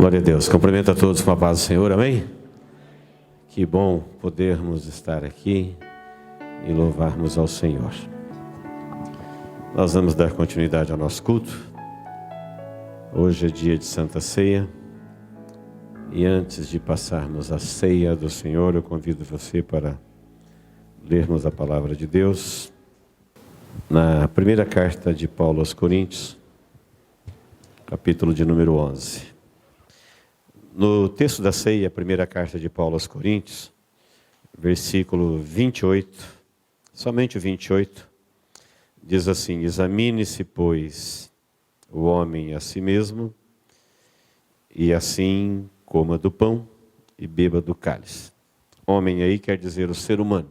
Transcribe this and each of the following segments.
Glória a Deus. Cumprimento a todos com a paz do Senhor, amém? Que bom podermos estar aqui e louvarmos ao Senhor. Nós vamos dar continuidade ao nosso culto. Hoje é dia de Santa Ceia. E antes de passarmos a ceia do Senhor, eu convido você para lermos a palavra de Deus. Na primeira carta de Paulo aos Coríntios, capítulo de número 11. No texto da ceia, a primeira carta de Paulo aos Coríntios, versículo 28, somente o 28, diz assim: examine-se, pois, o homem a si mesmo, e assim coma do pão e beba do cálice. Homem aí quer dizer o ser humano,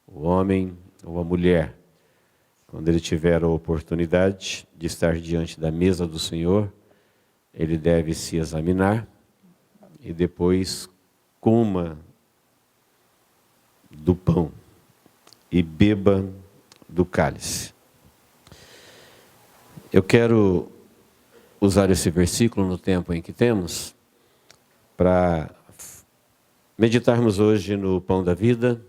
o homem ou a mulher, quando ele tiver a oportunidade de estar diante da mesa do Senhor, ele deve se examinar e depois coma do pão e beba do cálice. Eu quero usar esse versículo no tempo em que temos para meditarmos hoje no pão da vida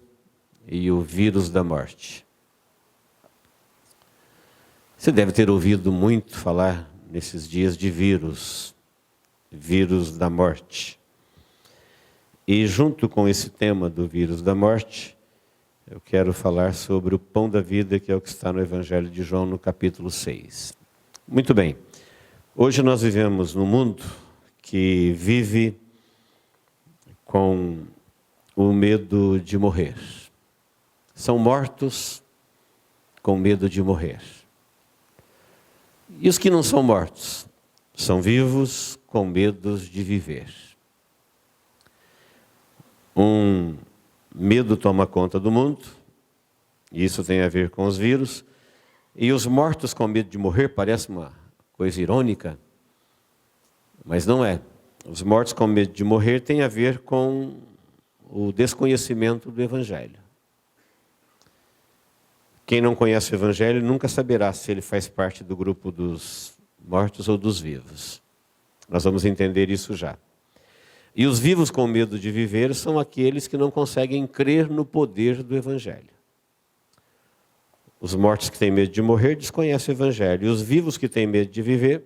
e o vírus da morte. Você deve ter ouvido muito falar nesses dias de vírus da morte. E junto com esse tema do vírus da morte, eu quero falar sobre o pão da vida, que é o que está no Evangelho de João, no capítulo 6. Muito bem, hoje nós vivemos num mundo que vive com o medo de morrer. São mortos com medo de morrer. E os que não são mortos são vivos com medo de viver. Um medo toma conta do mundo, e isso tem a ver com os vírus, e os mortos com medo de morrer parece uma coisa irônica, mas não é. Os mortos com medo de morrer tem a ver com o desconhecimento do Evangelho. Quem não conhece o Evangelho nunca saberá se ele faz parte do grupo dos mortos ou dos vivos. Nós vamos entender isso já. E os vivos com medo de viver são aqueles que não conseguem crer no poder do Evangelho. Os mortos que têm medo de morrer desconhecem o Evangelho. E os vivos que têm medo de viver,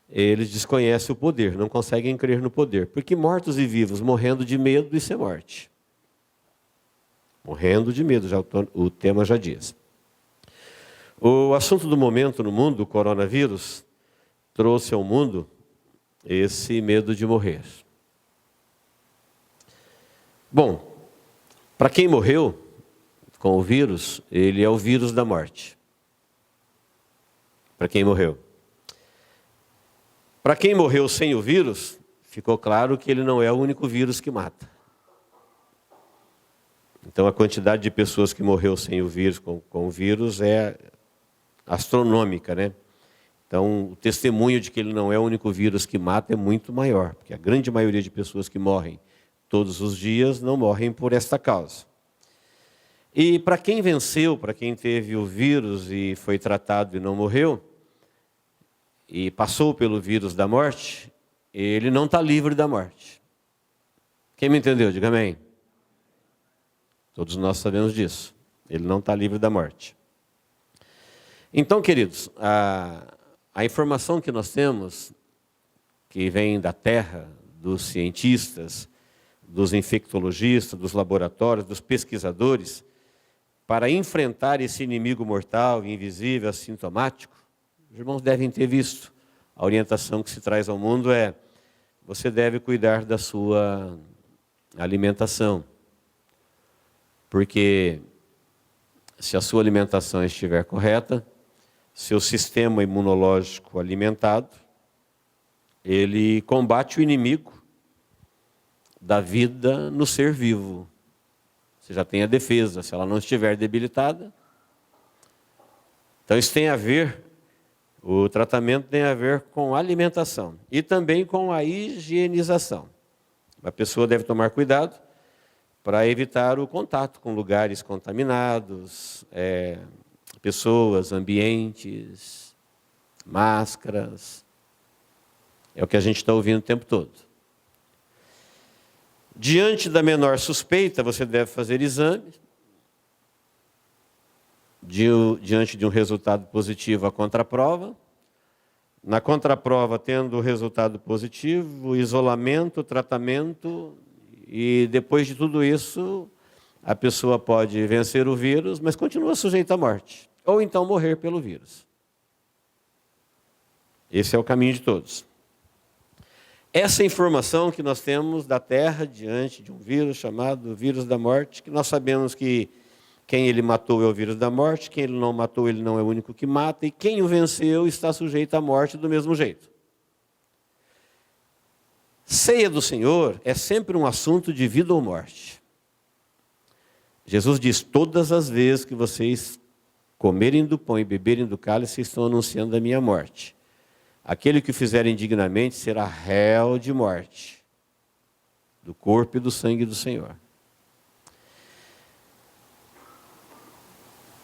eles desconhecem o poder, não conseguem crer no poder. Porque mortos e vivos morrendo de medo, isso é morte. Morrendo de medo, já o tema já diz. O assunto do momento no mundo, o coronavírus, trouxe ao mundo esse medo de morrer. Bom, para quem morreu com o vírus, ele é o vírus da morte. Para quem morreu. Para quem morreu sem o vírus, ficou claro que ele não é o único vírus que mata. Então a quantidade de pessoas que morreu sem o vírus, com o vírus, é astronômica, né? Então o testemunho de que ele não é o único vírus que mata é muito maior, porque a grande maioria de pessoas que morrem todos os dias não morrem por esta causa. E para quem venceu, para quem teve o vírus e foi tratado e não morreu, e passou pelo vírus da morte, ele não está livre da morte. Quem me entendeu? Diga amém. Todos nós sabemos disso. Ele não está livre da morte. Então, queridos, a informação que nós temos, que vem da terra, dos cientistas, dos infectologistas, dos laboratórios, dos pesquisadores, para enfrentar esse inimigo mortal, invisível, assintomático, os irmãos devem ter visto. A orientação que se traz ao mundo é: você deve cuidar da sua alimentação. Porque se a sua alimentação estiver correta, seu sistema imunológico alimentado, ele combate o inimigo da vida no ser vivo. Você já tem a defesa, se ela não estiver debilitada. Então isso tem a ver, o tratamento tem a ver com a alimentação e também com a higienização. A pessoa deve tomar cuidado para evitar o contato com lugares contaminados, pessoas, ambientes, máscaras. É o que a gente está ouvindo o tempo todo. Diante da menor suspeita, você deve fazer exames. Diante de um resultado positivo, a contraprova. Na contraprova, tendo o resultado positivo, isolamento, tratamento, e depois de tudo isso, a pessoa pode vencer o vírus, mas continua sujeita à morte, ou então morrer pelo vírus. Esse é o caminho de todos. Essa informação que nós temos da Terra diante de um vírus chamado vírus da morte, que nós sabemos que quem ele matou é o vírus da morte, quem ele não matou, ele não é o único que mata, e quem o venceu está sujeito à morte do mesmo jeito. Ceia do Senhor é sempre um assunto de vida ou morte. Jesus diz, todas as vezes que vocês comerem do pão e beberem do cálice, vocês estão anunciando a minha morte. Aquele que o fizer indignamente será réu de morte, do corpo e do sangue do Senhor.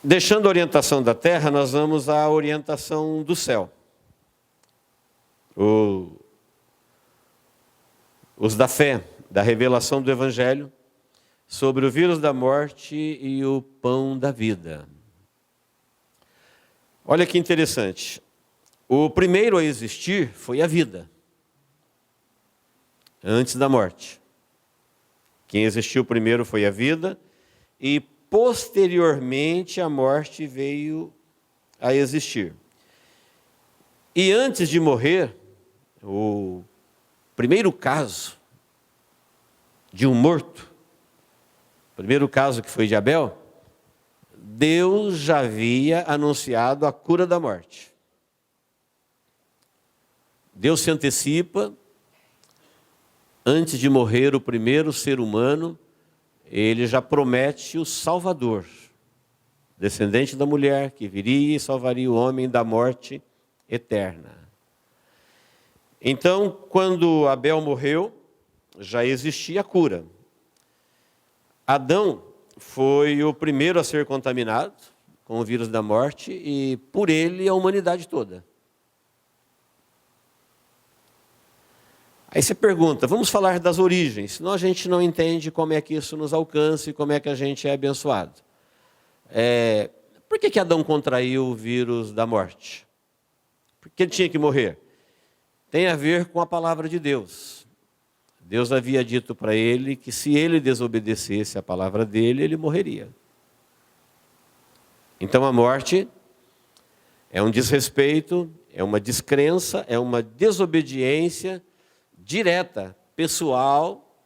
Deixando a orientação da terra, nós vamos à orientação do céu. Os da fé, da revelação do Evangelho, sobre o vírus da morte e o pão da vida. Olha que interessante. O primeiro a existir foi a vida, antes da morte. Quem existiu primeiro foi a vida, e posteriormente a morte veio a existir. E antes de morrer, o primeiro caso de um morto, o primeiro caso que foi de Abel, Deus já havia anunciado a cura da morte. Deus se antecipa, antes de morrer o primeiro ser humano, ele já promete o Salvador, descendente da mulher, que viria e salvaria o homem da morte eterna. Então, quando Abel morreu, já existia a cura. Adão foi o primeiro a ser contaminado com o vírus da morte e, por ele, a humanidade toda. Aí você pergunta, vamos falar das origens, senão a gente não entende como é que isso nos alcança e como é que a gente é abençoado. Por que Adão contraiu o vírus da morte? Porque ele tinha que morrer? Tem a ver com a palavra de Deus. Deus havia dito para ele que se ele desobedecesse a palavra dele, ele morreria. Então a morte é um desrespeito, é uma descrença, é uma desobediência direta, pessoal,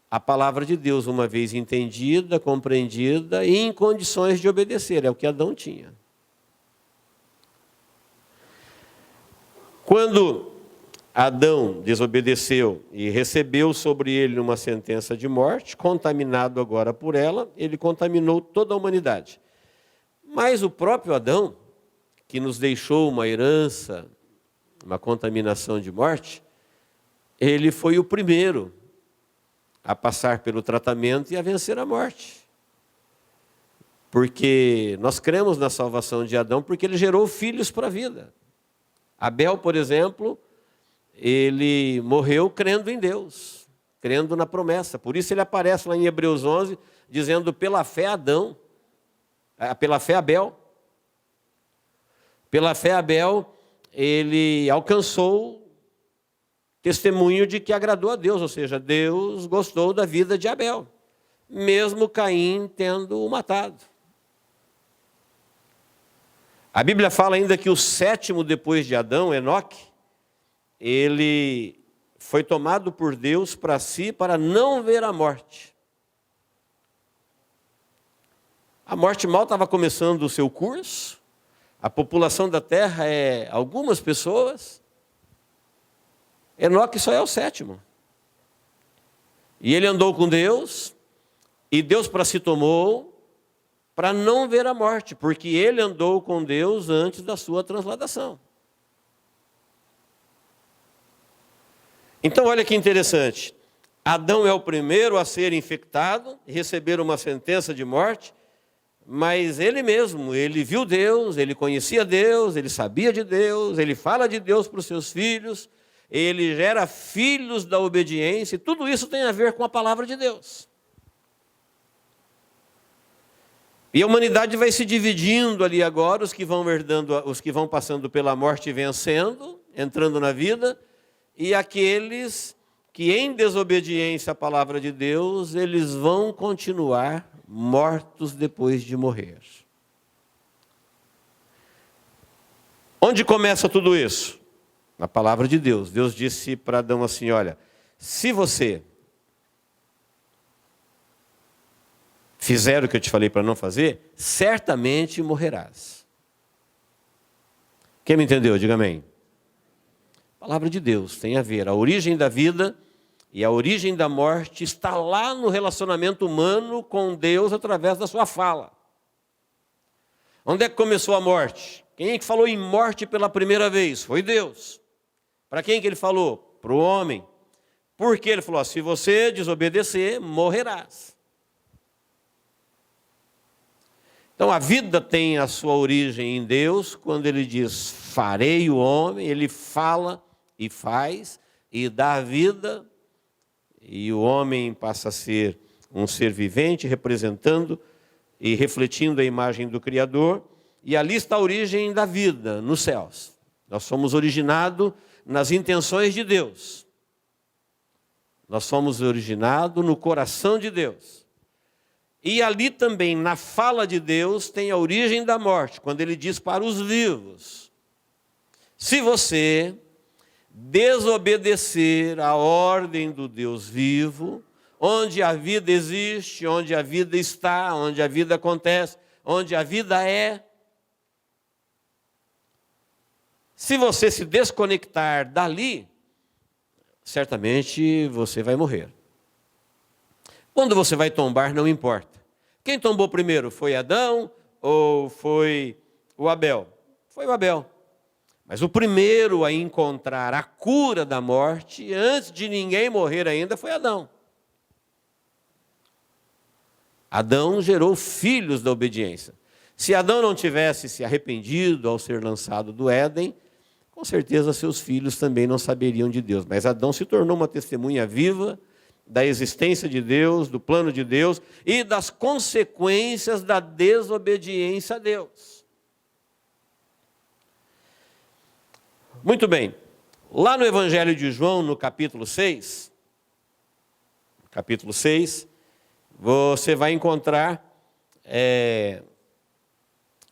à palavra de Deus, uma vez entendida, compreendida e em condições de obedecer. É o que Adão tinha. Quando Adão desobedeceu e recebeu sobre ele uma sentença de morte, contaminado agora por ela, ele contaminou toda a humanidade. Mas o próprio Adão, que nos deixou uma herança, uma contaminação de morte, ele foi o primeiro a passar pelo tratamento e a vencer a morte. Porque nós cremos na salvação de Adão porque ele gerou filhos para a vida. Abel, por exemplo, ele morreu crendo em Deus, crendo na promessa. Por isso ele aparece lá em Hebreus 11, dizendo pela fé Adão, pela fé Abel. Pela fé Abel, ele alcançou testemunho de que agradou a Deus, ou seja, Deus gostou da vida de Abel, mesmo Caim tendo o matado. A Bíblia fala ainda que o sétimo depois de Adão, Enoque, ele foi tomado por Deus para si, para não ver a morte. A morte mal estava começando o seu curso, a população da terra é algumas pessoas, Enoque só é o sétimo. E ele andou com Deus, e Deus para si tomou, para não ver a morte, porque ele andou com Deus antes da sua transladação. Então olha que interessante, Adão é o primeiro a ser infectado, receber uma sentença de morte, mas ele mesmo, ele viu Deus, ele conhecia Deus, ele sabia de Deus, ele fala de Deus para os seus filhos, ele gera filhos da obediência, e tudo isso tem a ver com a palavra de Deus. E a humanidade vai se dividindo ali agora, os que vão passando pela morte e vencendo, entrando na vida, e aqueles que em desobediência à palavra de Deus, eles vão continuar mortos depois de morrer. Onde começa tudo isso? Na palavra de Deus. Deus disse para Adão assim, olha, se você fizer o que eu te falei para não fazer, certamente morrerás. Quem me entendeu? Diga amém. A palavra de Deus tem a ver. A origem da vida e a origem da morte está lá no relacionamento humano com Deus através da sua fala. Onde é que começou a morte? Quem é que falou em morte pela primeira vez? Foi Deus. Para quem que ele falou? Para o homem. Por que ele falou? Se você desobedecer, morrerás. Então a vida tem a sua origem em Deus, quando ele diz, farei o homem, ele fala e faz, e dá a vida, e o homem passa a ser um ser vivente, representando e refletindo a imagem do Criador, e ali está a origem da vida, nos céus. Nós somos originados nas intenções de Deus. Nós somos originados no coração de Deus. E ali também, na fala de Deus, tem a origem da morte, quando ele diz para os vivos, se você desobedecer à ordem do Deus vivo, onde a vida existe, onde a vida está, onde a vida acontece, onde a vida é, se você se desconectar dali, certamente você vai morrer. Quando você vai tombar, não importa. Quem tombou primeiro? Foi Adão ou foi o Abel? Foi o Abel. Mas o primeiro a encontrar a cura da morte, antes de ninguém morrer ainda, foi Adão. Adão gerou filhos da obediência. Se Adão não tivesse se arrependido ao ser lançado do Éden, com certeza seus filhos também não saberiam de Deus. Mas Adão se tornou uma testemunha viva da existência de Deus, do plano de Deus e das consequências da desobediência a Deus. Muito bem. Lá no Evangelho de João, no capítulo 6, você vai encontrar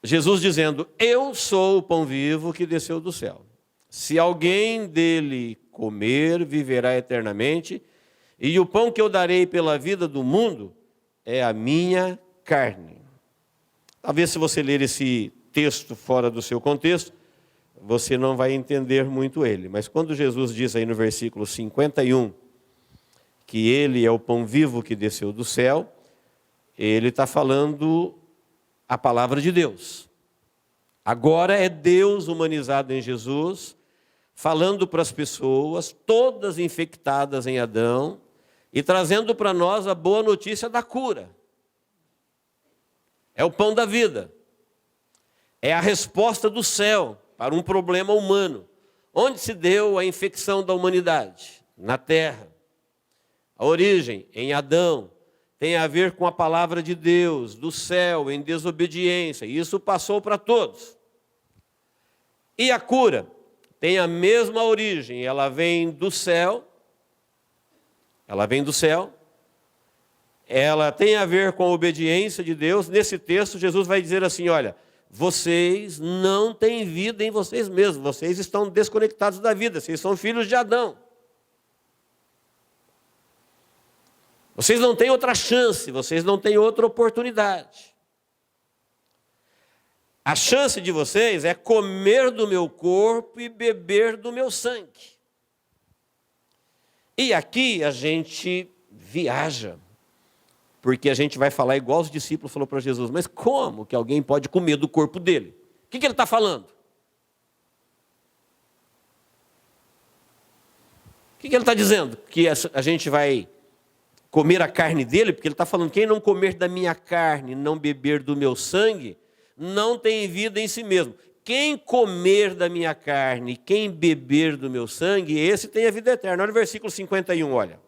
Jesus dizendo, eu sou o pão vivo que desceu do céu. Se alguém dele comer, viverá eternamente, e o pão que eu darei pela vida do mundo é a minha carne. Talvez se você ler esse texto fora do seu contexto, você não vai entender muito ele. Mas quando Jesus diz aí no versículo 51, que ele é o pão vivo que desceu do céu, ele está falando a palavra de Deus. Agora é Deus humanizado em Jesus, falando para as pessoas, todas infectadas em Adão, e trazendo para nós a boa notícia da cura. É o pão da vida. É a resposta do céu para um problema humano. Onde se deu a infecção da humanidade? Na terra. A origem, em Adão, tem a ver com a palavra de Deus, do céu, em desobediência. E isso passou para todos. E a cura tem a mesma origem. Ela vem do céu. Ela vem do céu. Ela tem a ver com a obediência de Deus. Nesse texto, Jesus vai dizer assim, olha, vocês não têm vida em vocês mesmos. Vocês estão desconectados da vida. Vocês são filhos de Adão. Vocês não têm outra chance. Vocês não têm outra oportunidade. A chance de vocês é comer do meu corpo e beber do meu sangue. E aqui a gente viaja, porque a gente vai falar igual os discípulos falaram para Jesus, mas como que alguém pode comer do corpo dele? O que ele está falando? O que ele está dizendo? Que a gente vai comer a carne dele? Porque ele está falando, quem não comer da minha carne, não beber do meu sangue, não tem vida em si mesmo. quem comer da minha carne, quem beber do meu sangue, esse tem a vida eterna. Olha o versículo 51, olha.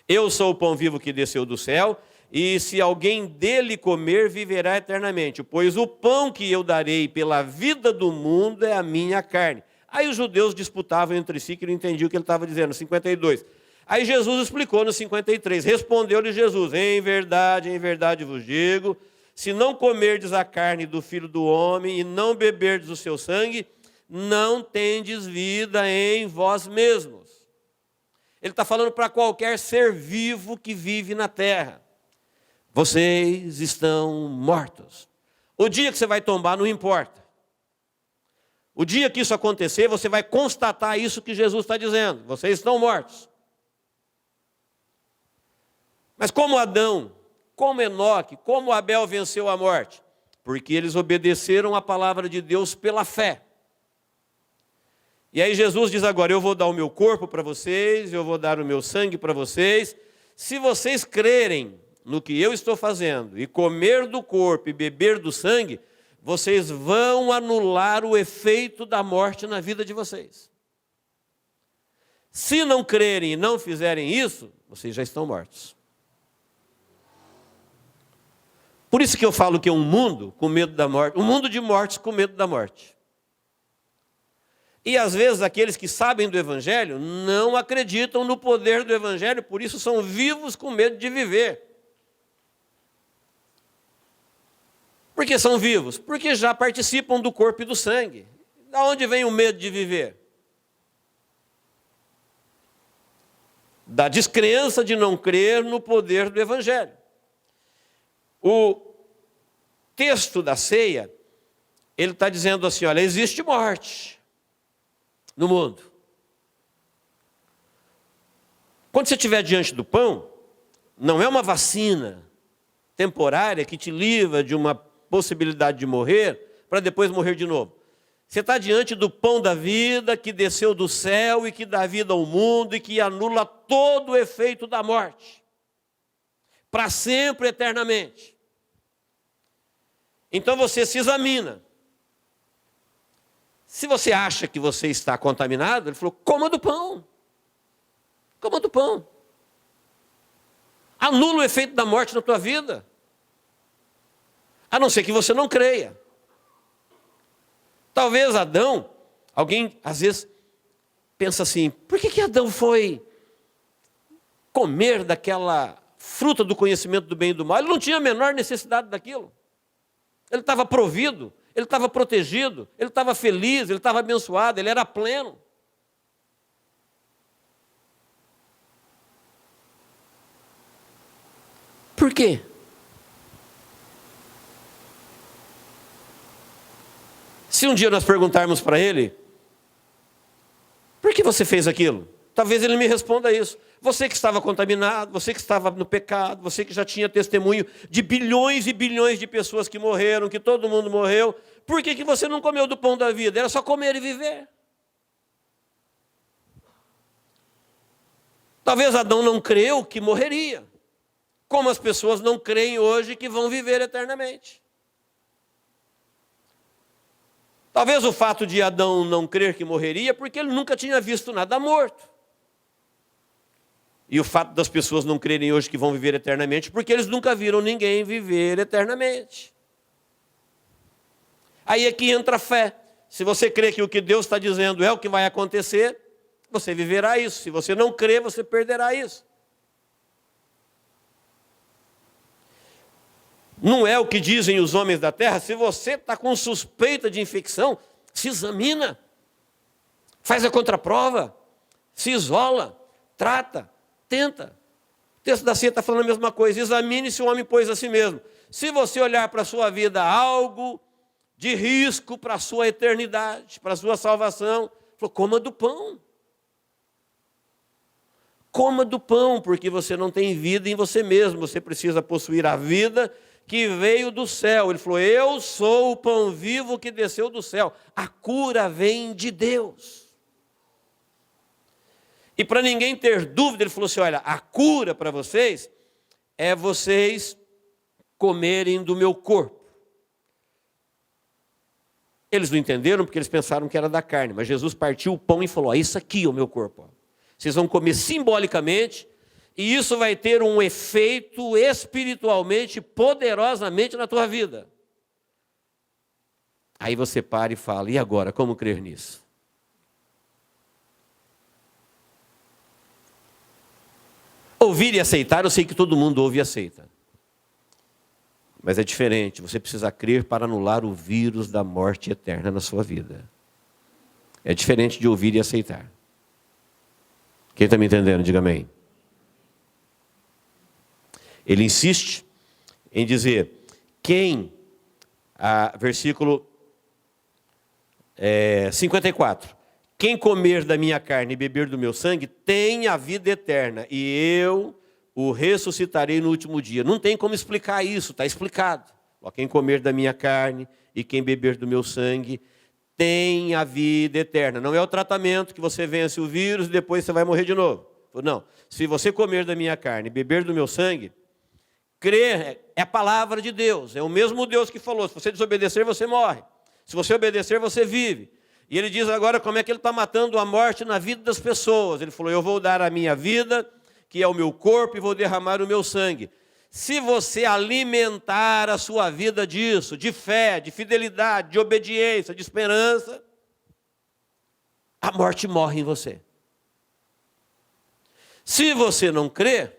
Eu sou o pão vivo que desceu do céu, e se alguém dele comer, viverá eternamente. Pois o pão que eu darei pela vida do mundo é a minha carne. Aí os judeus disputavam entre si, que não entendiam o que ele estava dizendo, 52. Aí Jesus explicou no 53, respondeu-lhe Jesus, em verdade vos digo, se não comerdes a carne do Filho do Homem e não beberdes o seu sangue, não tendes vida em vós mesmos. Ele está falando para qualquer ser vivo que vive na terra. Vocês estão mortos. O dia que você vai tombar não importa. O dia que isso acontecer, você vai constatar isso que Jesus está dizendo. Vocês estão mortos. Mas como Adão, como Enoque, como Abel venceu a morte? Porque eles obedeceram a palavra de Deus pela fé. E aí Jesus diz agora, eu vou dar o meu corpo para vocês, eu vou dar o meu sangue para vocês. Se vocês crerem no que eu estou fazendo, e comer do corpo e beber do sangue, vocês vão anular o efeito da morte na vida de vocês. Se não crerem e não fizerem isso, vocês já estão mortos. Por isso que eu falo que é um mundo com medo da morte, um mundo de mortes com medo da morte. E às vezes aqueles que sabem do Evangelho não acreditam no poder do Evangelho, por isso são vivos com medo de viver. Por que são vivos? Porque já participam do corpo e do sangue. Da onde vem o medo de viver? Da descrença de não crer no poder do Evangelho. O texto da ceia, ele está dizendo assim, olha, existe morte no mundo. Quando você estiver diante do pão, não é uma vacina temporária que te livra de uma possibilidade de morrer, para depois morrer de novo. Você está diante do pão da vida, que desceu do céu e que dá vida ao mundo e que anula todo o efeito da morte. Para sempre, eternamente. Então você se examina. Se você acha que você está contaminado, ele falou, coma do pão. Coma do pão. Anula o efeito da morte na tua vida. A não ser que você não creia. Talvez Adão, alguém às vezes pensa assim, por que Adão foi comer daquela fruta do conhecimento do bem e do mal? Ele não tinha a menor necessidade daquilo. Ele estava provido, ele estava protegido, ele estava feliz, ele estava abençoado, ele era pleno. Por quê? Se um dia nós perguntarmos para ele, por que você fez aquilo? Talvez ele me responda isso. Você que estava contaminado, você que estava no pecado, você que já tinha testemunho de bilhões e bilhões de pessoas que morreram, que todo mundo morreu, por que você não comeu do pão da vida? Era só comer e viver. Talvez Adão não creu que morreria, como as pessoas não creem hoje que vão viver eternamente. Talvez o fato de Adão não crer que morreria, porque ele nunca tinha visto nada morto. E o fato das pessoas não crerem hoje que vão viver eternamente, porque eles nunca viram ninguém viver eternamente. Aí é que entra a fé. Se você crê que o que Deus está dizendo é o que vai acontecer, você viverá isso. Se você não crê, você perderá isso. Não é o que dizem os homens da terra. Se você está com suspeita de infecção, se examina. Faz a contraprova. Se isola. Trata. Tenta. O texto da ceia está falando a mesma coisa. Examine-se o homem, pois, a si mesmo. Se você olhar para a sua vida algo de risco para a sua eternidade, para a sua salvação, falou, coma do pão. Coma do pão, porque você não tem vida em você mesmo. Você precisa possuir a vida que veio do céu. Ele falou, eu sou o pão vivo que desceu do céu. A cura vem de Deus. E para ninguém ter dúvida, ele falou assim, olha, a cura para vocês é vocês comerem do meu corpo. Eles não entenderam porque eles pensaram que era da carne, mas Jesus partiu o pão e falou: isso aqui é o meu corpo. Vocês vão comer simbolicamente, e isso vai ter um efeito espiritualmente, poderosamente na tua vida. Aí você para e fala: e agora, como crer nisso? Ouvir e aceitar, eu sei que todo mundo ouve e aceita. Mas é diferente, você precisa crer para anular o vírus da morte eterna na sua vida. É diferente de ouvir e aceitar. Quem está me entendendo, diga amém. Ele insiste em dizer, versículo 54, quem comer da minha carne e beber do meu sangue tem a vida eterna, e eu o ressuscitarei no último dia. Não tem como explicar isso, está explicado. Quem comer da minha carne e quem beber do meu sangue tem a vida eterna. Não é o tratamento que você vence o vírus e depois você vai morrer de novo. Não, se você comer da minha carne e beber do meu sangue, crer é a palavra de Deus. É o mesmo Deus que falou, se você desobedecer, você morre. Se você obedecer, você vive. E ele diz agora como é que ele está matando a morte na vida das pessoas. Ele falou, eu vou dar a minha vida, que é o meu corpo, e vou derramar o meu sangue. Se você alimentar a sua vida disso, de fé, de fidelidade, de obediência, de esperança, a morte morre em você. Se você não crê,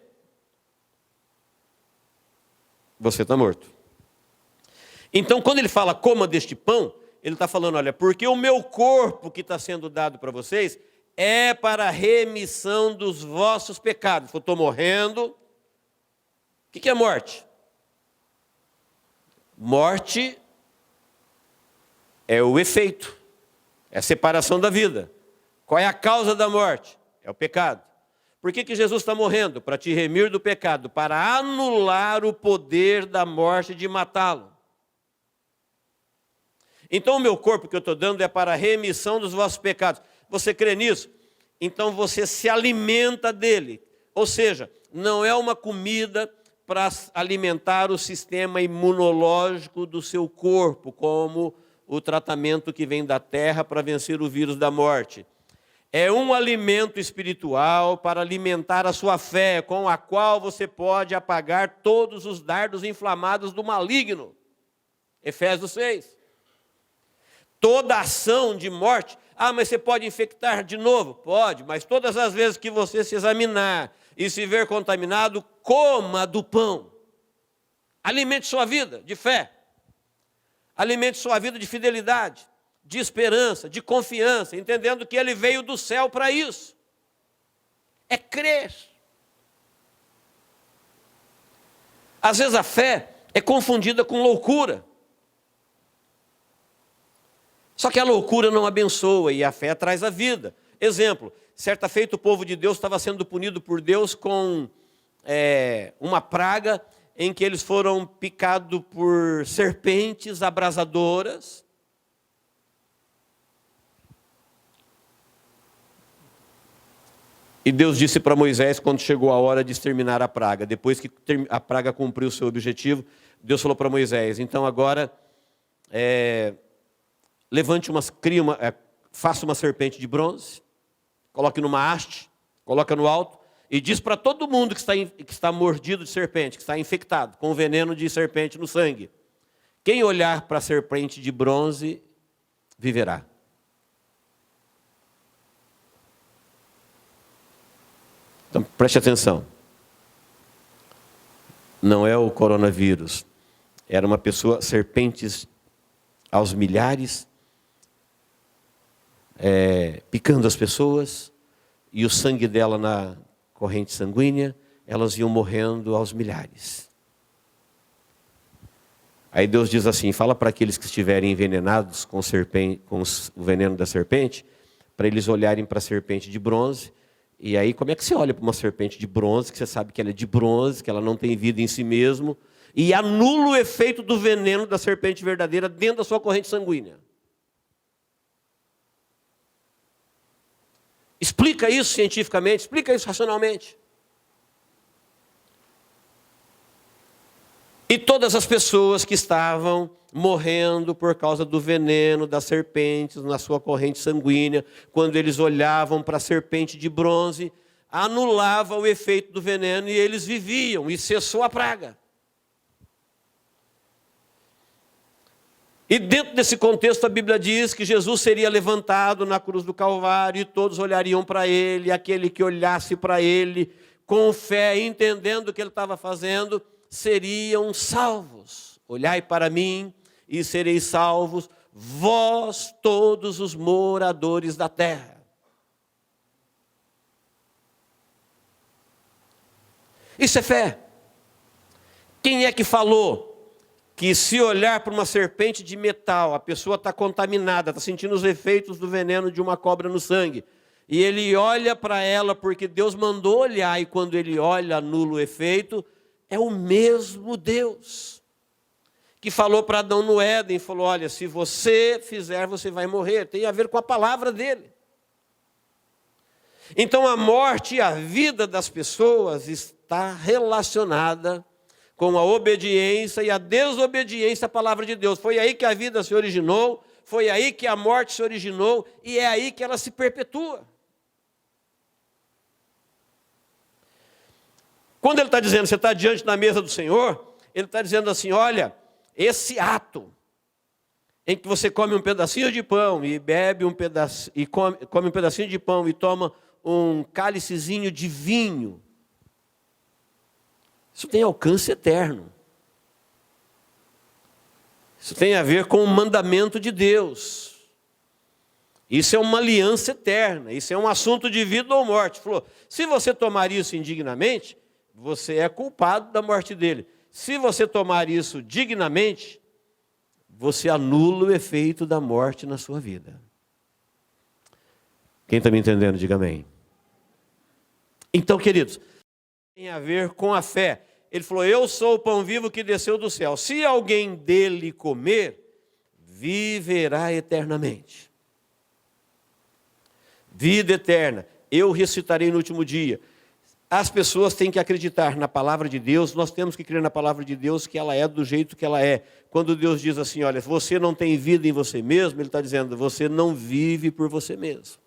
você está morto. Então, quando ele fala coma deste pão, ele está falando, olha, porque o meu corpo que está sendo dado para vocês é para a remissão dos vossos pecados. Eu estou morrendo. O que é morte? Morte é o efeito, é a separação da vida. Qual é a causa da morte? É o pecado. Por que Jesus está morrendo? Para te remir do pecado, para anular o poder da morte de matá-lo. Então o meu corpo que eu estou dando é para a remissão dos vossos pecados. Você crê nisso? Então você se alimenta dele. Ou seja, não é uma comida para alimentar o sistema imunológico do seu corpo, como o tratamento que vem da terra para vencer o vírus da morte. É um alimento espiritual para alimentar a sua fé, com a qual você pode apagar todos os dardos inflamados do maligno. Efésios 6. Toda ação de morte, mas você pode infectar de novo? Pode, mas todas as vezes que você se examinar e se ver contaminado, coma do pão. Alimente sua vida de fé. Alimente sua vida de fidelidade, de esperança, de confiança, entendendo que ele veio do céu para isso. É crer. Às vezes a fé é confundida com loucura. Só que a loucura não abençoa e a fé traz a vida. Exemplo, certa feita o povo de Deus estava sendo punido por Deus com uma praga em que eles foram picados por serpentes abrasadoras. E Deus disse para Moisés quando chegou a hora de exterminar a praga. Depois que a praga cumpriu o seu objetivo, Deus falou para Moisés, então agora faça uma serpente de bronze, coloque numa haste, coloca no alto, e diz para todo mundo que está mordido de serpente, que está infectado, com veneno de serpente no sangue, quem olhar para a serpente de bronze, viverá. Então, preste atenção. Não é o coronavírus, era uma pessoa, serpentes aos milhares, picando as pessoas, e o sangue dela na corrente sanguínea, elas iam morrendo aos milhares. Aí Deus diz assim, fala para aqueles que estiverem envenenados com o veneno da serpente, para eles olharem para a serpente de bronze. E aí como é que você olha para uma serpente de bronze, que você sabe que ela é de bronze, que ela não tem vida em si mesmo, e anula o efeito do veneno da serpente verdadeira dentro da sua corrente sanguínea? Explica isso cientificamente, explica isso racionalmente. E todas as pessoas que estavam morrendo por causa do veneno das serpentes na sua corrente sanguínea, quando eles olhavam para a serpente de bronze, anulava o efeito do veneno e eles viviam, e cessou a praga. E dentro desse contexto a Bíblia diz que Jesus seria levantado na cruz do Calvário e todos olhariam para ele, e aquele que olhasse para ele com fé, entendendo o que ele estava fazendo, seriam salvos. Olhai para mim e sereis salvos, vós todos os moradores da terra. Isso é fé. Quem é que falou que se olhar para uma serpente de metal, a pessoa está contaminada, está sentindo os efeitos do veneno de uma cobra no sangue, e ele olha para ela porque Deus mandou olhar, e quando ele olha, anula o efeito? É o mesmo Deus que falou para Adão no Éden, falou, olha, se você fizer, você vai morrer. Tem a ver com a palavra dele. Então a morte e a vida das pessoas está relacionada com a obediência e a desobediência à palavra de Deus. Foi aí que a vida se originou, foi aí que a morte se originou, e é aí que ela se perpetua. Quando ele está dizendo, você está diante da mesa do Senhor, ele está dizendo assim, olha, esse ato em que você come um pedacinho de pão e bebe um pedaço, e come um pedacinho de pão e toma um cálicezinho de vinho, isso tem alcance eterno. Isso tem a ver com o mandamento de Deus. Isso é uma aliança eterna, isso é um assunto de vida ou morte. Falou, se você tomar isso indignamente, você é culpado da morte dele. Se você tomar isso dignamente, você anula o efeito da morte na sua vida. Quem está me entendendo, diga amém. Então, queridos, tem a ver com a fé. Ele falou, eu sou o pão vivo que desceu do céu. Se alguém dele comer, viverá eternamente. Vida eterna. Eu ressuscitarei no último dia. As pessoas têm que acreditar na palavra de Deus, nós temos que crer na palavra de Deus, que ela é do jeito que ela é. Quando Deus diz assim, olha, você não tem vida em você mesmo, Ele está dizendo, você não vive por você mesmo.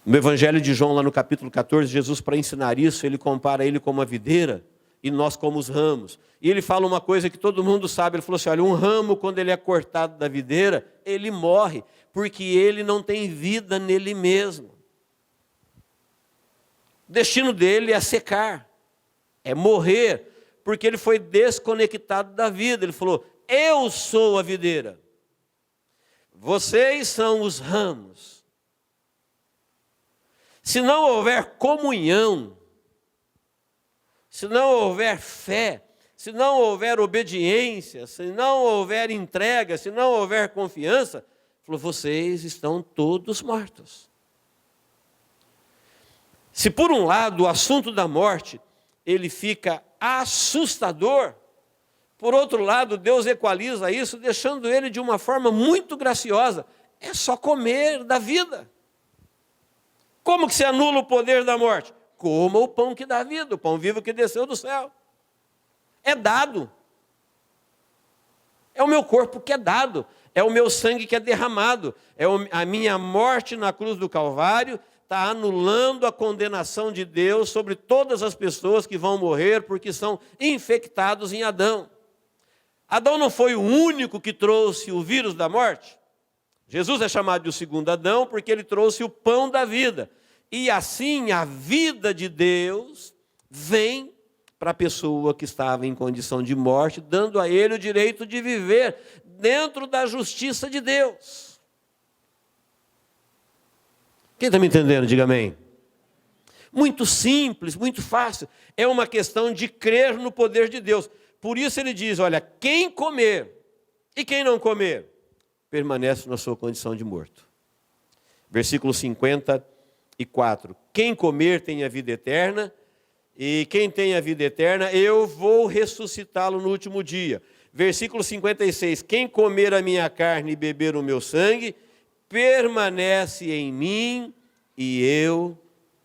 No Evangelho de João, lá no capítulo 14, Jesus, para ensinar isso, ele compara ele como a videira e nós como os ramos. E ele fala uma coisa que todo mundo sabe, ele falou assim, olha, um ramo, quando ele é cortado da videira, ele morre, porque ele não tem vida nele mesmo. O destino dele é secar, é morrer, porque ele foi desconectado da vida. Ele falou, eu sou a videira, vocês são os ramos. Se não houver comunhão, se não houver fé, se não houver obediência, se não houver entrega, se não houver confiança, falou, vocês estão todos mortos. Se por um lado o assunto da morte, ele fica assustador, por outro lado Deus equaliza isso, deixando ele de uma forma muito graciosa. É só comer da vida. Como que se anula o poder da morte? Coma o pão que dá vida, o pão vivo que desceu do céu. É dado. É o meu corpo que é dado. É o meu sangue que é derramado. É a minha morte na cruz do Calvário está anulando a condenação de Deus sobre todas as pessoas que vão morrer porque são infectados em Adão. Adão não foi o único que trouxe o vírus da morte? Jesus é chamado de o segundo Adão porque ele trouxe o pão da vida. E assim a vida de Deus vem para a pessoa que estava em condição de morte, dando a ele o direito de viver dentro da justiça de Deus. Quem está me entendendo? Diga amém. Muito simples, muito fácil. É uma questão de crer no poder de Deus. Por isso ele diz, olha, quem comer e quem não comer, permanece na sua condição de morto. Versículo 54. Quem comer tem a vida eterna, e quem tem a vida eterna, eu vou ressuscitá-lo no último dia. Versículo 56. Quem comer a minha carne e beber o meu sangue, permanece em mim e eu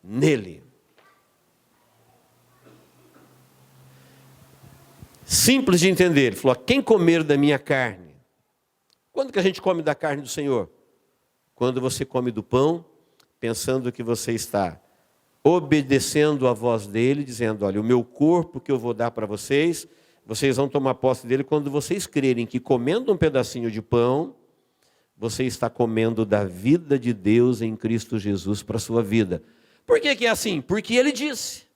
nele. simples de entender. Ele falou: quem comer da minha carne. Quando que a gente come da carne do Senhor? Quando você come do pão, pensando que você está obedecendo a voz dele, dizendo: olha, o meu corpo que eu vou dar para vocês, vocês vão tomar posse dele quando vocês crerem que comendo um pedacinho de pão, você está comendo da vida de Deus em Cristo Jesus para a sua vida. Por que que é assim? Porque ele disse.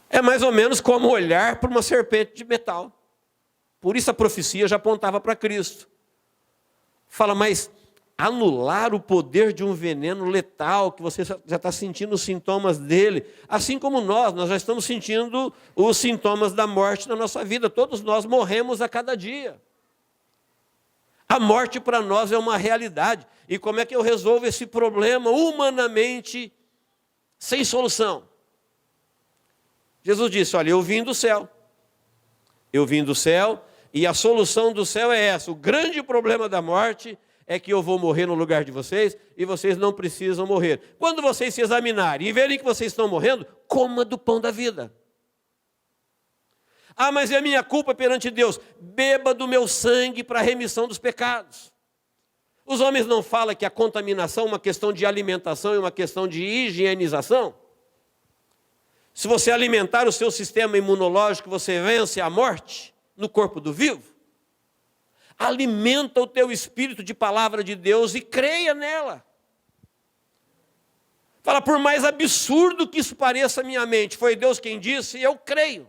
É mais ou menos como olhar para uma serpente de metal. Por isso a profecia já apontava para Cristo. Fala, mas anular o poder de um veneno letal, que você já está sentindo os sintomas dele, assim como nós já estamos sentindo os sintomas da morte na nossa vida. Todos nós morremos a cada dia. A morte para nós é uma realidade. E como é que eu resolvo esse problema humanamente sem solução? Jesus disse: olha, eu vim do céu. Eu vim do céu e a solução do céu é essa. O grande problema da morte é que eu vou morrer no lugar de vocês e vocês não precisam morrer. Quando vocês se examinarem e verem que vocês estão morrendo, coma do pão da vida. Ah, mas é a minha culpa perante Deus. Beba do meu sangue para a remissão dos pecados. Os homens não falam que a contaminação é uma questão de alimentação e uma questão de higienização? Se você alimentar o seu sistema imunológico, você vence a morte no corpo do vivo. Alimenta o teu espírito de palavra de Deus e creia nela. Fala, por mais absurdo que isso pareça à minha mente, foi Deus quem disse, eu creio.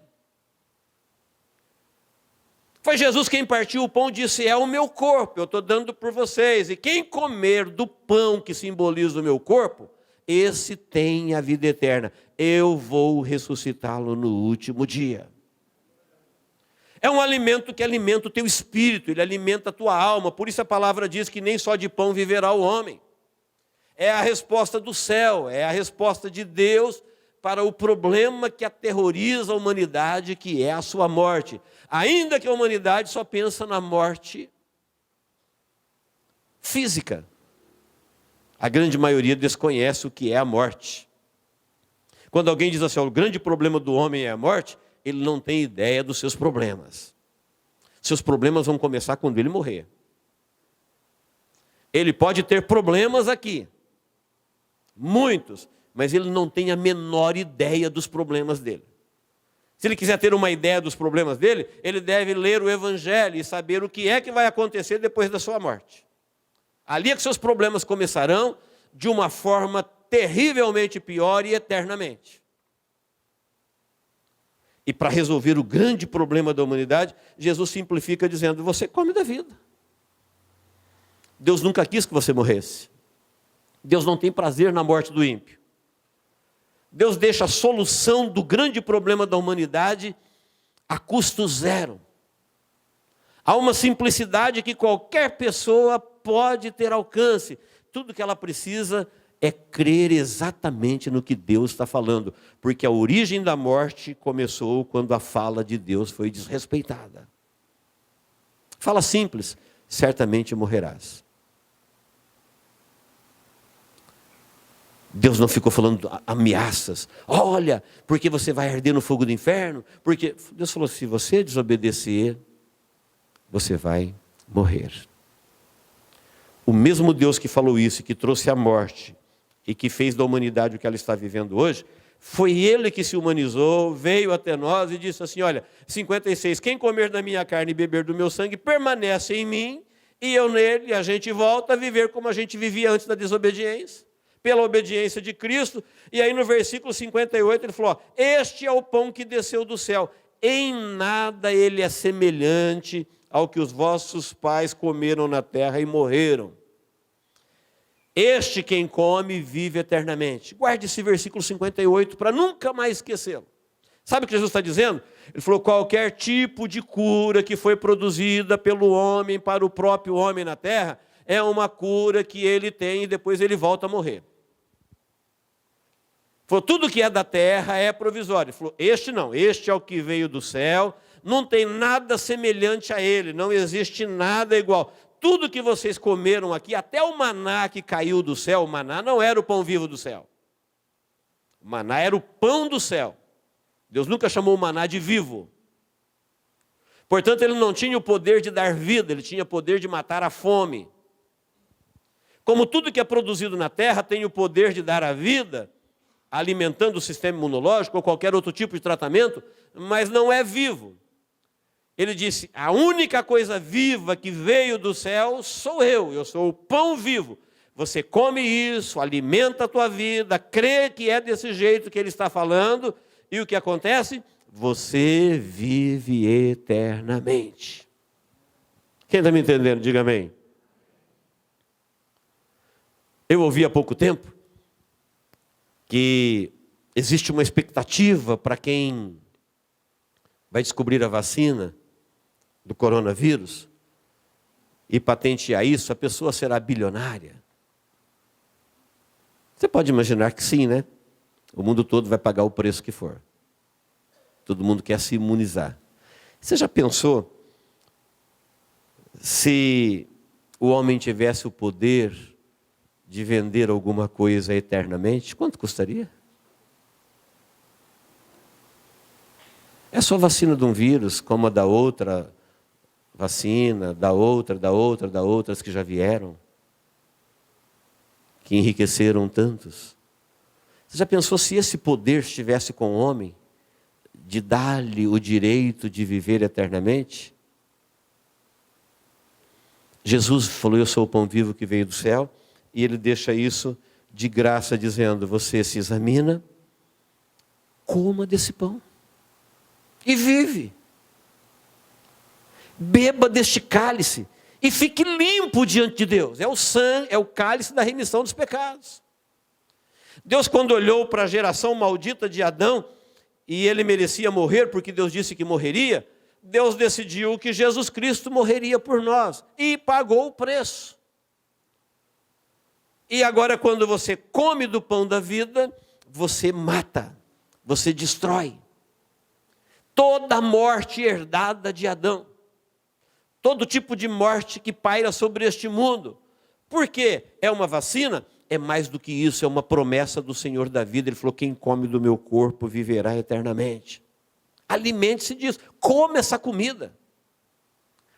Foi Jesus quem partiu o pão e disse: é o meu corpo, eu estou dando por vocês. E quem comer do pão que simboliza o meu corpo, esse tem a vida eterna. Eu vou ressuscitá-lo no último dia. É um alimento que alimenta o teu espírito, ele alimenta a tua alma. Por isso a palavra diz que nem só de pão viverá o homem. É a resposta do céu, é a resposta de Deus para o problema que aterroriza a humanidade, que é a sua morte. Ainda que a humanidade só pensa na morte física. A grande maioria desconhece o que é a morte. Quando alguém diz assim: o grande problema do homem é a morte, ele não tem ideia dos seus problemas. Seus problemas vão começar quando ele morrer. Ele pode ter problemas aqui, muitos, mas ele não tem a menor ideia dos problemas dele. Se ele quiser ter uma ideia dos problemas dele, ele deve ler o Evangelho e saber o que é que vai acontecer depois da sua morte. Ali é que seus problemas começarão de uma forma terrivelmente pior e eternamente. E para resolver o grande problema da humanidade, Jesus simplifica dizendo: você come da vida. Deus nunca quis que você morresse. Deus não tem prazer na morte do ímpio. Deus deixa a solução do grande problema da humanidade a custo zero. Há uma simplicidade que qualquer pessoa pode ter alcance. Tudo que ela precisa é crer exatamente no que Deus está falando. Porque a origem da morte começou quando a fala de Deus foi desrespeitada. Fala simples: certamente morrerás. Deus não ficou falando ameaças. Olha, porque você vai arder no fogo do inferno. Porque Deus falou: se você desobedecer, você vai morrer. O mesmo Deus que falou isso, que trouxe a morte e que fez da humanidade o que ela está vivendo hoje, foi Ele que se humanizou, veio até nós e disse assim: olha, 56, quem comer da minha carne e beber do meu sangue permanece em mim e eu nele, e a gente volta a viver como a gente vivia antes da desobediência, pela obediência de Cristo. E aí no versículo 58 ele falou: este é o pão que desceu do céu, em nada ele é semelhante ao que os vossos pais comeram na terra e morreram. Este quem come vive eternamente. Guarde esse versículo 58 para nunca mais esquecê-lo. Sabe o que Jesus está dizendo? Ele falou: qualquer tipo de cura que foi produzida pelo homem para o próprio homem na terra é uma cura que ele tem e depois ele volta a morrer. Falou: tudo que é da terra é provisório. Ele falou: este não, este é o que veio do céu, não tem nada semelhante a ele, não existe nada igual. Tudo que vocês comeram aqui, até o maná que caiu do céu, o maná não era o pão vivo do céu. O maná era o pão do céu. Deus nunca chamou o maná de vivo. Portanto, ele não tinha o poder de dar vida, ele tinha o poder de matar a fome. Como tudo que é produzido na terra tem o poder de dar a vida, alimentando o sistema imunológico ou qualquer outro tipo de tratamento, mas não é vivo. Ele disse, a única coisa viva que veio do céu sou eu sou o pão vivo. Você come isso, alimenta a tua vida, crê que é desse jeito que ele está falando, e o que acontece? Você vive eternamente. Quem está me entendendo? Diga amém. Eu ouvi há pouco tempo que existe uma expectativa para quem vai descobrir a vacina do coronavírus e patentear isso, a pessoa será bilionária. Você pode imaginar que sim, né? O mundo todo vai pagar o preço que for. Todo mundo quer se imunizar. Você já pensou se o homem tivesse o poder de vender alguma coisa eternamente? Quanto custaria? É só vacina de um vírus, como a da outra vacina, da outras que já vieram, que enriqueceram tantos. Você já pensou se esse poder estivesse com o homem, de dar-lhe o direito de viver eternamente? Jesus falou, eu sou o pão vivo que veio do céu, e ele deixa isso de graça, dizendo, você se examina, coma desse pão, e vive. Beba deste cálice, e fique limpo diante de Deus. É o sangue, é o cálice da remissão dos pecados. Deus, quando olhou para a geração maldita de Adão, e ele merecia morrer, porque Deus disse que morreria, Deus decidiu que Jesus Cristo morreria por nós, e pagou o preço. E agora, quando você come do pão da vida, você mata, você destrói. Toda a morte herdada de Adão, todo tipo de morte que paira sobre este mundo. Por quê? É uma vacina? É mais do que isso, é uma promessa do Senhor da vida. Ele falou, quem come do meu corpo viverá eternamente. Alimente-se disso, come essa comida.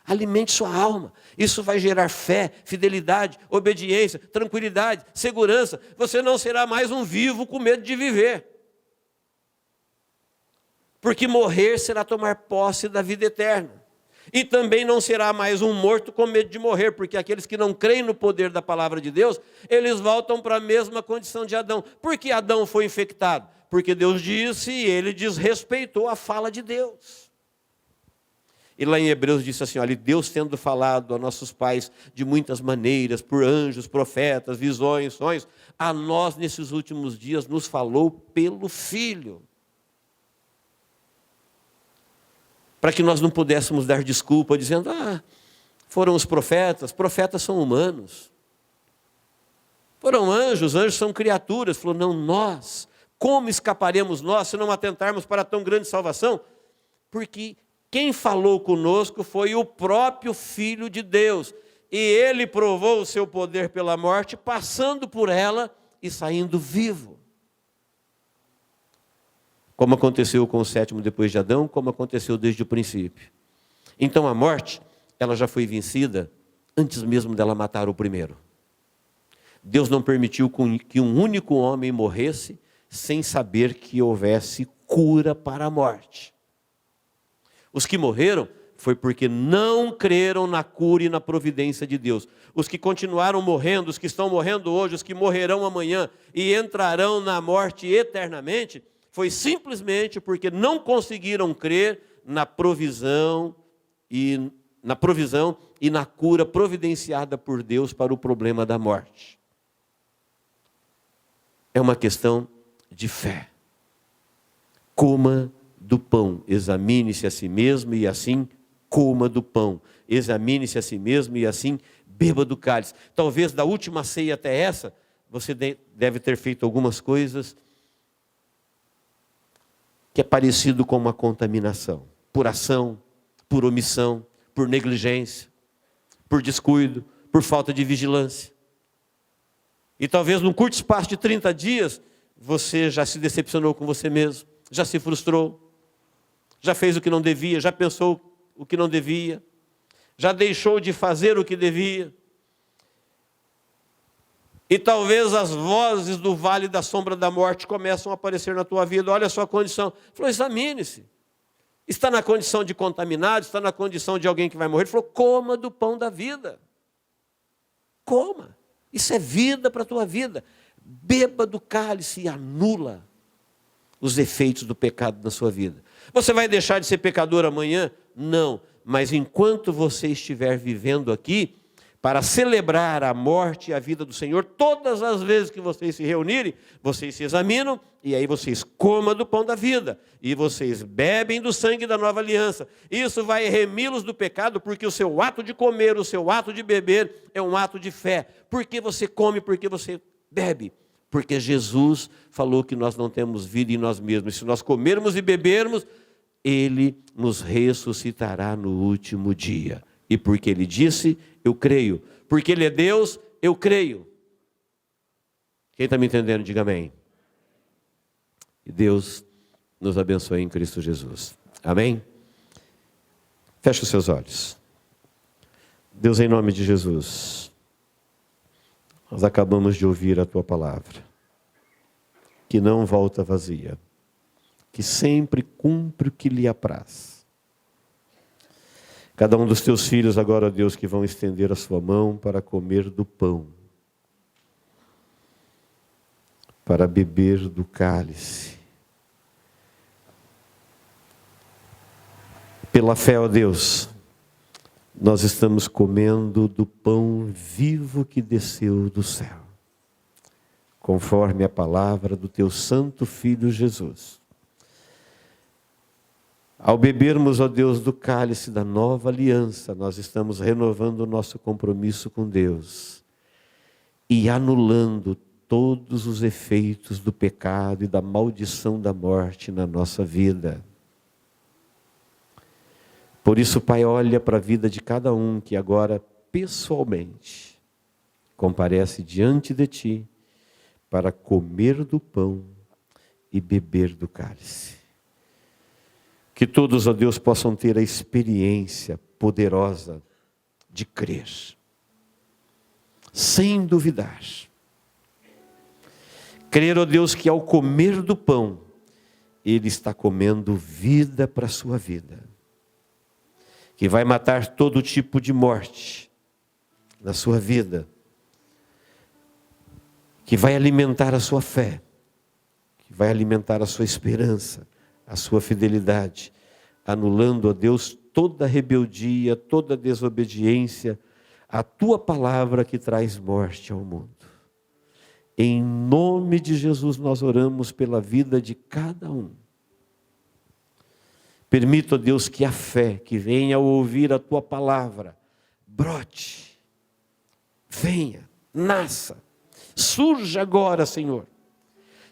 Alimente sua alma. Isso vai gerar fé, fidelidade, obediência, tranquilidade, segurança. Você não será mais um vivo com medo de viver. Porque morrer será tomar posse da vida eterna. E também não será mais um morto com medo de morrer, porque aqueles que não creem no poder da palavra de Deus, eles voltam para a mesma condição de Adão. Por que Adão foi infectado? Porque Deus disse e ele desrespeitou a fala de Deus. E lá em Hebreus disse assim, olha, Deus tendo falado a nossos pais de muitas maneiras, por anjos, profetas, visões, sonhos, a nós nesses últimos dias nos falou pelo Filho. Para que nós não pudéssemos dar desculpa dizendo, foram os profetas são humanos. Foram anjos são criaturas. Falou, não, nós, como escaparemos nós se não atentarmos para tão grande salvação? Porque quem falou conosco foi o próprio Filho de Deus. E ele provou o seu poder pela morte, passando por ela e saindo vivo. Como aconteceu com o sétimo depois de Adão, como aconteceu desde o princípio. Então a morte, ela já foi vencida antes mesmo dela matar o primeiro. Deus não permitiu que um único homem morresse sem saber que houvesse cura para a morte. Os que morreram foi porque não creram na cura e na providência de Deus. Os que continuaram morrendo, os que estão morrendo hoje, os que morrerão amanhã e entrarão na morte eternamente, foi simplesmente porque não conseguiram crer na provisão e na cura providenciada por Deus para o problema da morte. É uma questão de fé. Coma do pão, examine-se a si mesmo e assim coma do pão. Examine-se a si mesmo e assim beba do cálice. Talvez da última ceia até essa, você deve ter feito algumas coisas que é parecido com uma contaminação, por ação, por omissão, por negligência, por descuido, por falta de vigilância. E talvez num curto espaço de 30 dias, você já se decepcionou com você mesmo, já se frustrou, já fez o que não devia, já pensou o que não devia, já deixou de fazer o que devia. E talvez as vozes do vale da sombra da morte começam a aparecer na tua vida. Olha a sua condição. Ele falou, examine-se. Está na condição de contaminado, está na condição de alguém que vai morrer. Ele falou, coma do pão da vida. Coma. Isso é vida para a tua vida. Beba do cálice e anula os efeitos do pecado na sua vida. Você vai deixar de ser pecador amanhã? Não. Mas enquanto você estiver vivendo aqui, para celebrar a morte e a vida do Senhor, todas as vezes que vocês se reunirem, vocês se examinam, e aí vocês comam do pão da vida, e vocês bebem do sangue da nova aliança. Isso vai remi-los do pecado, porque o seu ato de comer, o seu ato de beber, é um ato de fé. Porque você come, porque você bebe. Porque Jesus falou que nós não temos vida em nós mesmos. Se nós comermos e bebermos, Ele nos ressuscitará no último dia. E porque Ele disse, eu creio. Porque Ele é Deus, eu creio. Quem está me entendendo, diga amém. E Deus nos abençoe em Cristo Jesus. Amém? Feche os seus olhos. Deus, em nome de Jesus, nós acabamos de ouvir a Tua palavra, que não volta vazia, que sempre cumpre o que lhe apraz. Cada um dos teus filhos agora, Deus, que vão estender a sua mão para comer do pão, para beber do cálice. Pela fé, ó Deus, nós estamos comendo do pão vivo que desceu do céu, conforme a palavra do teu santo Filho Jesus. Ao bebermos, ó Deus, do cálice da nova aliança, nós estamos renovando o nosso compromisso com Deus e anulando todos os efeitos do pecado e da maldição da morte na nossa vida. Por isso, Pai, olha para a vida de cada um que agora, pessoalmente, comparece diante de Ti para comer do pão e beber do cálice. Que todos, ó Deus, possam ter a experiência poderosa de crer, sem duvidar. Crer, ó Deus, que ao comer do pão, Ele está comendo vida para a sua vida, que vai matar todo tipo de morte na sua vida, que vai alimentar a sua fé, que vai alimentar a sua esperança, a sua fidelidade, anulando, ó Deus, toda rebeldia, toda desobediência, a Tua palavra que traz morte ao mundo. Em nome de Jesus nós oramos pela vida de cada um. Permita, ó Deus, que a fé que vem ao ouvir a Tua palavra brote, venha, nasça, surja agora, Senhor,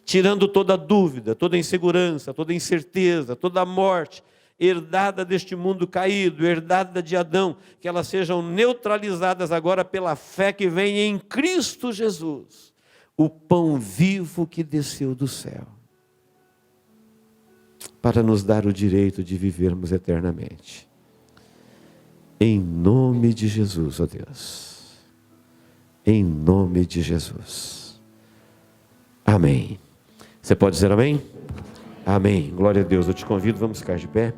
tirando toda dúvida, toda insegurança, toda incerteza, toda morte, herdada deste mundo caído, herdada de Adão, que elas sejam neutralizadas agora pela fé que vem em Cristo Jesus, o pão vivo que desceu do céu, para nos dar o direito de vivermos eternamente. Em nome de Jesus, ó Deus. Em nome de Jesus. Amém. Você pode dizer amém? Amém. Glória a Deus. Eu te convido, vamos ficar de pé.